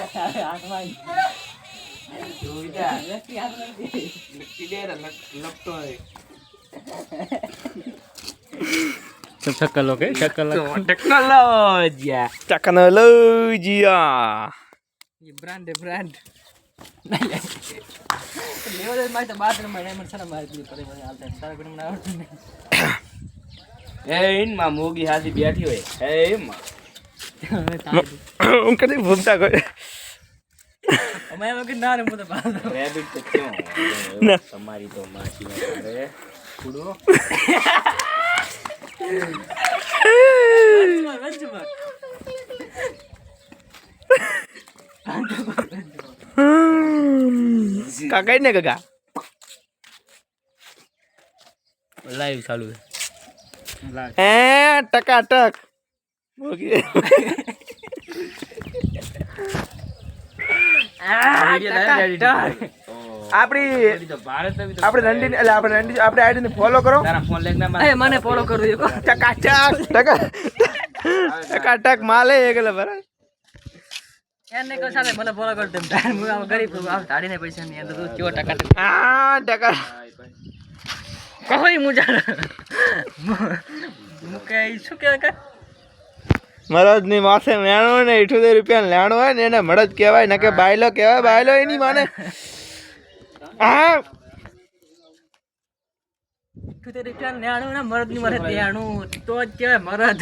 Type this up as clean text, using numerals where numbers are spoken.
આઠમાં વ્યક્તિ હાથ નથી ચકલો કે ચકલો ટેકનોલોજી ये ब्रांड है ब्रांड लेवल में तो बात में मैं सर मार दी पड़े मुझे हालत है सारा गुण ना એ ઇનમાં મોગી હાથી બેઠી હોય એ ઇનમાં હું કદી ભૂમતા કોઈ मैं वो कि ना रे मुझे बात રેબિટ તો કેમ તમારી તો માસી ને કરે કુડો वंचुमर કાકા ને કાકા લાઈવ ચાલુ હે ટકાટક મોગી આપણી તો ભારત આપણે રંડી એટલે આપણે રંડી આપણે આઈડી ને ફોલો કરો તારા ફોન લેગ ના ए मैंने फॉलो कर दियो ટકાટક માલે એકલે બરાબર એને કો સાથે મને ફોલો કર દેમ હું આમ ગરીબ આમ ધાડી ને પૈસા ની અંદર તું કેવો ટકા ટકા કોઈ મુજા મુકે શું કે કા મરદ ની માથે મેણો ને 78 રૂપિયા લેણો હોય ને એને મરદ કહેવાય ને કે બાયલો કહેવાય બાયલો એની માને હા તું તે રીતના ન્યાણું ને મરદ ની મરે દેણું તો જ કેવાય મરદ